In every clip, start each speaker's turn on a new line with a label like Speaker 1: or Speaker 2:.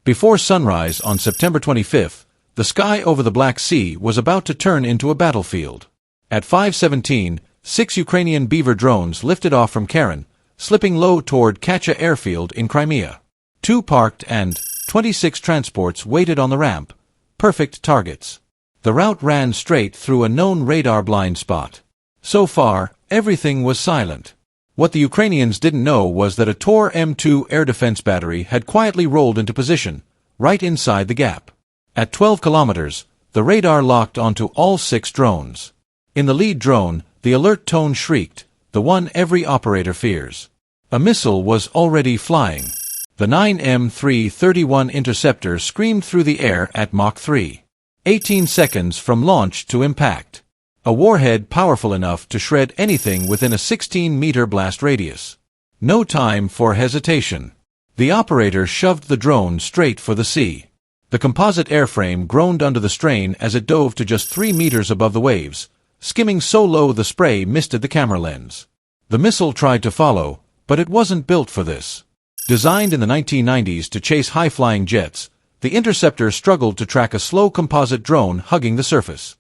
Speaker 1: Before sunrise on September 25th, the sky over the Black Sea was about to turn into a battlefield. At 5:17, 6 Ukrainian Beaver drones lifted off from Karen, slipping low toward Katcha Airfield in Crimea. 2 parked and 26 transports waited on the ramp, perfect targets. The route ran straight through a known radar blind spot. So far, everything was silent. What the Ukrainians didn't know was that a Tor M2 air defense battery had quietly rolled into position, right inside the gap. At 12 kilometers, the radar locked onto all 6 drones. In the lead drone, the alert tone shrieked, the one every operator fears. A missile was already flying. The 9M331 interceptor screamed through the air at Mach 3. 18 seconds from launch to impact. A warhead powerful enough to shred anything within a 16-meter blast radius. No time for hesitation. The operator shoved the drone straight for the sea. The composite airframe groaned under the strain as it dove to just 3 meters above the waves, skimming so low the spray misted the camera lens. The missile tried to follow, but it wasn't built for this. Designed in the 1990s to chase high-flying jets, the interceptor struggled to track a slow composite drone hugging the surface.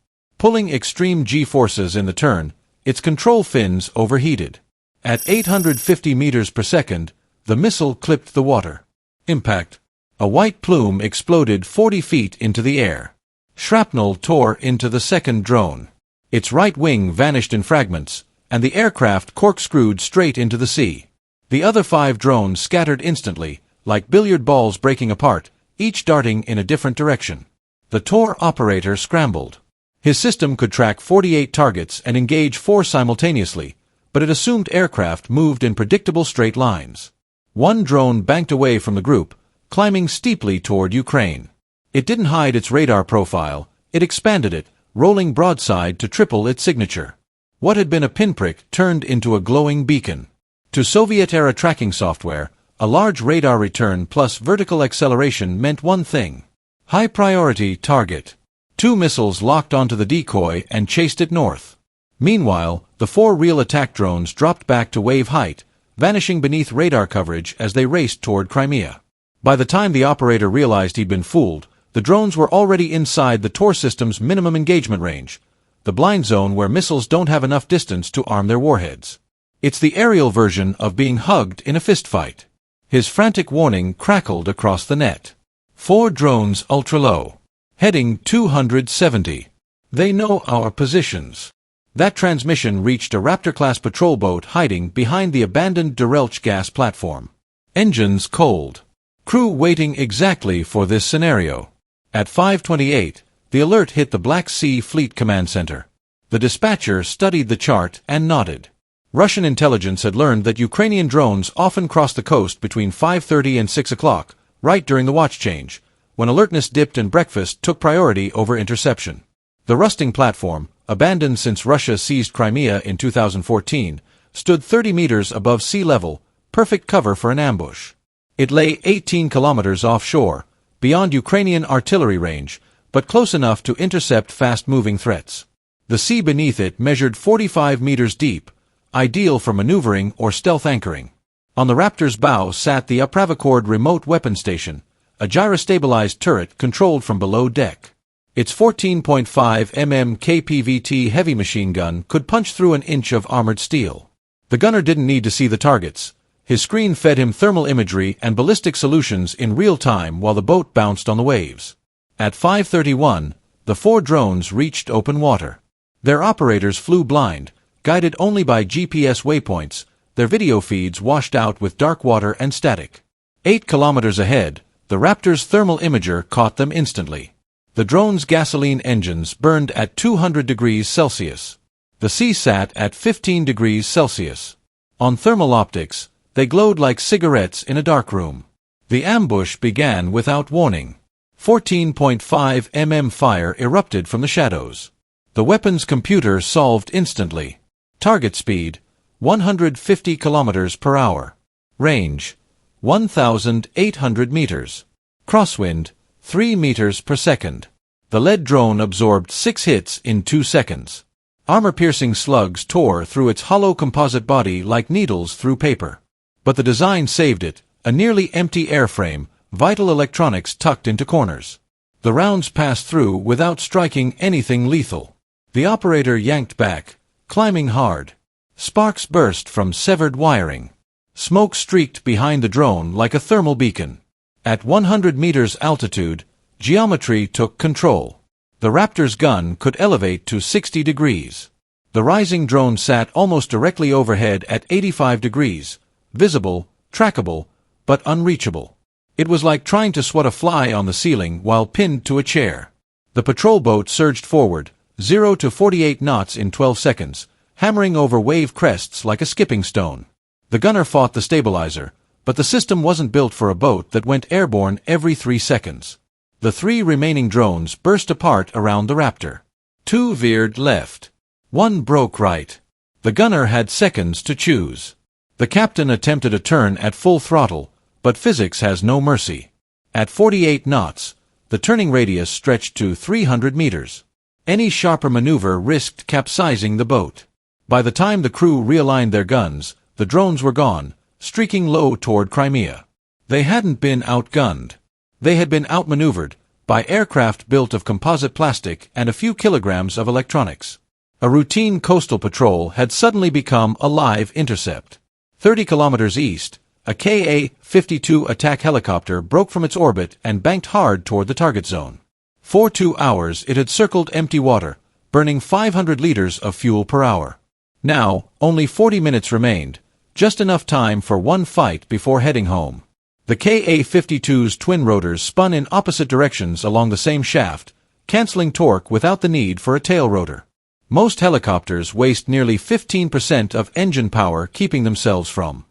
Speaker 1: Pulling extreme G-forces in the turn, its control fins overheated. At 850 meters per second, the missile clipped the water. Impact. A white plume exploded 40 feet into the air. Shrapnel tore into the second drone. Its right wing vanished in fragments, and the aircraft corkscrewed straight into the sea. The other 5 drones scattered instantly, like billiard balls breaking apart, each darting in a different direction. The Tor operator scrambled. His system could track 48 targets and engage 4 simultaneously, but it assumed aircraft moved in predictable straight lines. One drone banked away from the group, climbing steeply toward Ukraine. It didn't hide its radar profile, it expanded it, rolling broadside to triple its signature. What had been a pinprick turned into a glowing beacon. To Soviet-era tracking software, a large radar return plus vertical acceleration meant one thing. High-priority target. 2 missiles locked onto the decoy and chased it north. Meanwhile, the 4 real attack drones dropped back to wave height, vanishing beneath radar coverage as they raced toward Crimea. By the time the operator realized he'd been fooled, the drones were already inside the Tor system's minimum engagement range, the blind zone where missiles don't have enough distance to arm their warheads. It's the aerial version of being hugged in a fistfight. His frantic warning crackled across the net. 4 drones ultra-low. Heading 270. They know our positions. That transmission reached a Raptor-class patrol boat hiding behind the abandoned Derelch gas platform. Engines cold. Crew waiting exactly for this scenario. At 5:28, the alert hit the Black Sea Fleet Command Center. The dispatcher studied the chart and nodded. Russian intelligence had learned that Ukrainian drones often crossed the coast between 5:30 and 6 o'clock, right during the watch change, when alertness dipped and breakfast took priority over interception. The rusting platform, abandoned since Russia seized Crimea in 2014, stood 30 meters above sea level, perfect cover for an ambush. It lay 18 kilometers offshore, beyond Ukrainian artillery range, but close enough to intercept fast-moving threats. The sea beneath it measured 45 meters deep, ideal for maneuvering or stealth anchoring. On the Raptor's bow sat the Upravicord remote weapon station, a gyrostabilized turret controlled from below deck. Its 14.5 mm KPVT heavy machine gun could punch through an inch of armored steel. The gunner didn't need to see the targets. His screen fed him thermal imagery and ballistic solutions in real time while the boat bounced on the waves. At 5:31, the 4 drones reached open water. Their operators flew blind, guided only by GPS waypoints, their video feeds washed out with dark water and static. 8 kilometers ahead, the Raptor's thermal imager caught them instantly. The drone's gasoline engines burned at 200 degrees Celsius. The sea sat at 15 degrees Celsius. On thermal optics, they glowed like cigarettes in a dark room. The ambush began without warning. 14.5 mm fire erupted from the shadows. The weapon's computer solved instantly. Target speed, 150 kilometers per hour. Range, 1,800 meters. Crosswind, 3 meters per second. The lead drone absorbed 6 hits in 2 seconds. Armor-piercing slugs tore through its hollow composite body like needles through paper. But the design saved it, a nearly empty airframe, vital electronics tucked into corners. The rounds passed through without striking anything lethal. The operator yanked back, climbing hard. Sparks burst from severed wiring. Smoke streaked behind the drone like a thermal beacon. At 100 meters altitude, geometry took control. The Raptor's gun could elevate to 60 degrees. The rising drone sat almost directly overhead at 85 degrees, visible, trackable, but unreachable. It was like trying to swat a fly on the ceiling while pinned to a chair. The patrol boat surged forward, 0 to 48 knots in 12 seconds, hammering over wave crests like a skipping stone. The gunner fought the stabilizer, but the system wasn't built for a boat that went airborne every 3 seconds. The 3 remaining drones burst apart around the Raptor. 2 veered left. 1 broke right. The gunner had seconds to choose. The captain attempted a turn at full throttle, but physics has no mercy. At 48 knots, the turning radius stretched to 300 meters. Any sharper maneuver risked capsizing the boat. By the time the crew realigned their guns, the drones were gone, streaking low toward Crimea. They hadn't been outgunned. They had been outmaneuvered by aircraft built of composite plastic and a few kilograms of electronics. A routine coastal patrol had suddenly become a live intercept. 30 kilometers east, a Ka-52 attack helicopter broke from its orbit and banked hard toward the target zone. For 2 hours it had circled empty water, burning 500 liters of fuel per hour. Now, only 40 minutes remained, just enough time for one fight before heading home. The Ka-52's twin rotors spun in opposite directions along the same shaft, canceling torque without the need for a tail rotor. Most helicopters waste nearly 15% of engine power keeping themselves from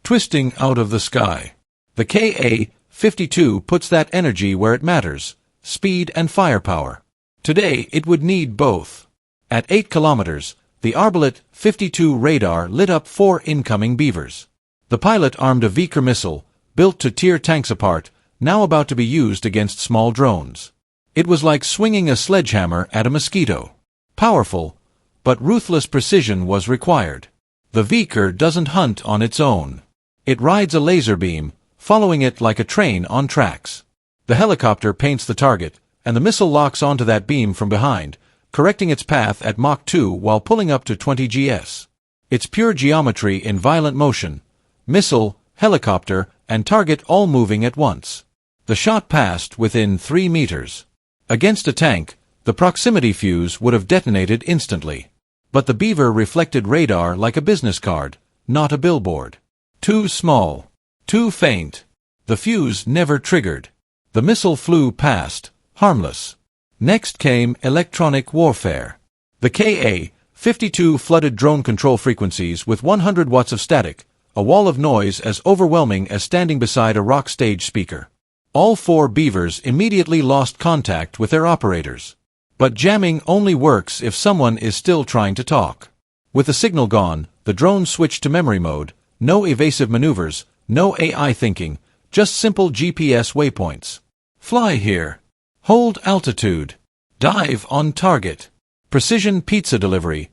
Speaker 1: twisting out of the sky. The Ka-52 puts that energy where it matters, speed and firepower. Today it would need both. At 8 kilometers, the Arbalete 52 radar lit up 4 incoming Beavers. The pilot armed a Vickers missile, built to tear tanks apart, now about to be used against small drones. It was like swinging a sledgehammer at a mosquito. Powerful, but ruthless precision was required. The Vickers doesn't hunt on its own. It rides a laser beam, following it like a train on tracks. The helicopter paints the target, and the missile locks onto that beam from behind, correcting its path at Mach 2 while pulling up to 20 gs. It's pure geometry in violent motion. Missile, helicopter, and target all moving at once. The shot passed within 3 meters. Against a tank, the proximity fuse would have detonated instantly. But the Beaver reflected radar like a business card, not a billboard. Too small. Too faint. The fuse never triggered. The missile flew past, harmless. Next came electronic warfare. The Ka-52 flooded drone control frequencies with 100 watts of static, a wall of noise as overwhelming as standing beside a rock stage speaker. All 4 Beavers immediately lost contact with their operators. But jamming only works if someone is still trying to talk. With the signal gone, the drone switched to memory mode, no evasive maneuvers, no AI thinking, just simple GPS waypoints. Fly here. Hold altitude. Dive on target. Precision pizza delivery.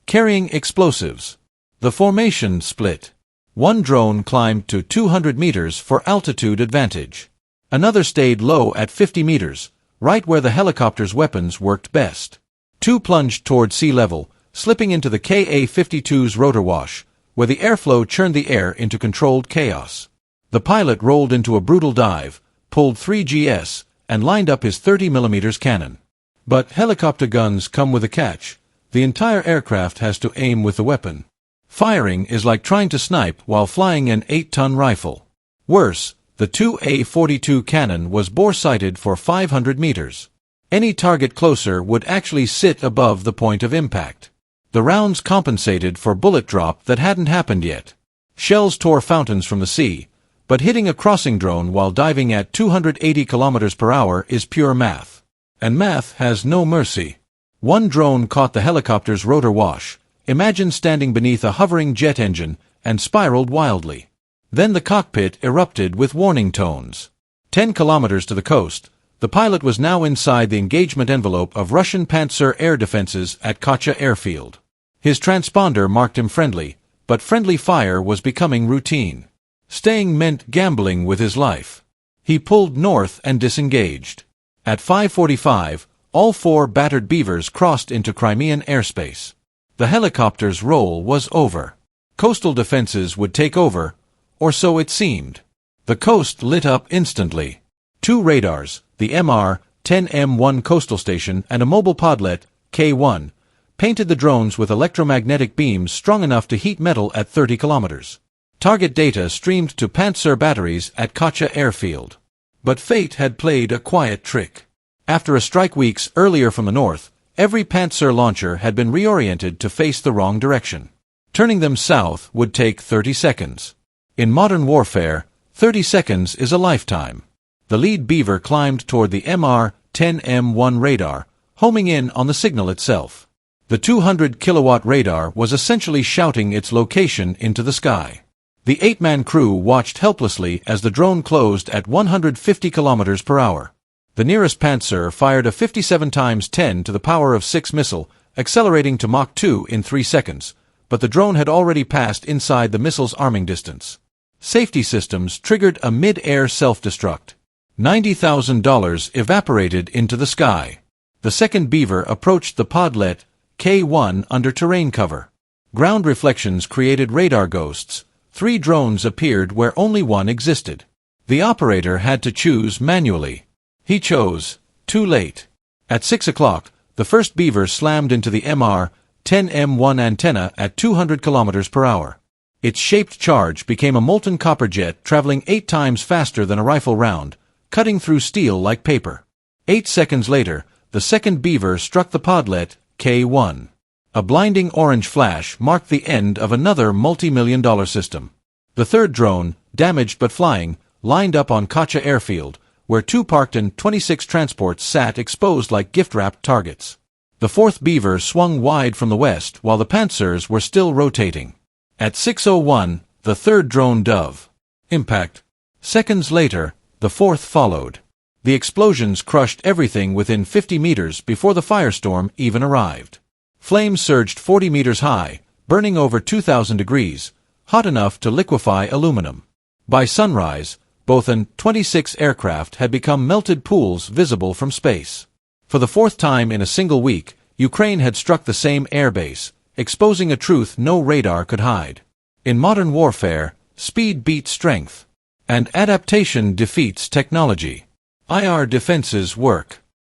Speaker 1: Carrying explosives. The formation split. One drone climbed to 200 meters for altitude advantage. Another stayed low at 50 meters, right where the helicopter's weapons worked best. 2 plunged toward sea level, slipping into the Ka-52's rotor wash, where the airflow churned the air into controlled chaos. The pilot rolled into a brutal dive, pulled 3 gs, and lined up his 30mm cannon. But helicopter guns come with a catch. The entire aircraft has to aim with the weapon. Firing is like trying to snipe while flying an 8-ton rifle. Worse, the 2A-42 cannon was bore-sighted for 500 meters. Any target closer would actually sit above the point of impact. The rounds compensated for bullet drop that hadn't happened yet. Shells tore fountains from the sea, but hitting a crossing drone while diving at 280 kilometers per hour is pure math. And math has no mercy. One drone caught the helicopter's rotor wash. Imagine standing beneath a hovering jet engine, and spiraled wildly. Then the cockpit erupted with warning tones. 10 kilometers to the coast, the pilot was now inside the engagement envelope of Russian Panzer air defenses at Katcha Airfield. His transponder marked him friendly, but friendly fire was becoming routine. Staying meant gambling with his life. He pulled north and disengaged. At 5:45, all 4 battered Beavers crossed into Crimean airspace. The helicopter's role was over. Coastal defenses would take over, or so it seemed. The coast lit up instantly. 2 radars, the MR-10M1 coastal station and a mobile podlet, K1, painted the drones with electromagnetic beams strong enough to heat metal at 30 kilometers. Target data streamed to Panzer batteries at Katcha Airfield. But fate had played a quiet trick. After a strike weeks earlier from the north, every Panzer launcher had been reoriented to face the wrong direction. Turning them south would take 30 seconds. In modern warfare, 30 seconds is a lifetime. The lead Beaver climbed toward the MR-10M1 radar, homing in on the signal itself. The 200-kilowatt radar was essentially shouting its location into the sky. The 8-man crew watched helplessly as the drone closed at 150 kilometers per hour. The nearest Panzer fired a 57 × 10 to the power of 6 missile, accelerating to Mach 2 in 3 seconds, but the drone had already passed inside the missile's arming distance. Safety systems triggered a mid-air self-destruct. $90,000 evaporated into the sky. The second Beaver approached the podlet, K1, under terrain cover. Ground reflections created radar ghosts. 3 drones appeared where only one existed. The operator had to choose manually. He chose too late. At 6 o'clock, the first Beaver slammed into the MR-10M1 antenna at 200 kilometers per hour. Its shaped charge became a molten copper jet traveling 8 times faster than a rifle round, cutting through steel like paper. 8 seconds later, the second Beaver struck the podlet, K1. A blinding orange flash marked the end of another multi-million-dollar system. The third drone, damaged but flying, lined up on Katcha Airfield, where 2 parked An-26 transports sat exposed like gift-wrapped targets. The fourth Beaver swung wide from the west while the Panzers were still rotating. At 6:01, the third drone dove. Impact. Seconds later, the fourth followed. The explosions crushed everything within 50 meters before the firestorm even arrived. Flames surged 40 meters high, burning over 2,000 degrees, hot enough to liquefy aluminum. By sunrise, both An-26 aircraft had become melted pools visible from space. For the 4th time in a single week, Ukraine had struck the same airbase, exposing a truth no radar could hide. In modern warfare, speed beats strength, and adaptation defeats technology. IR defenses work.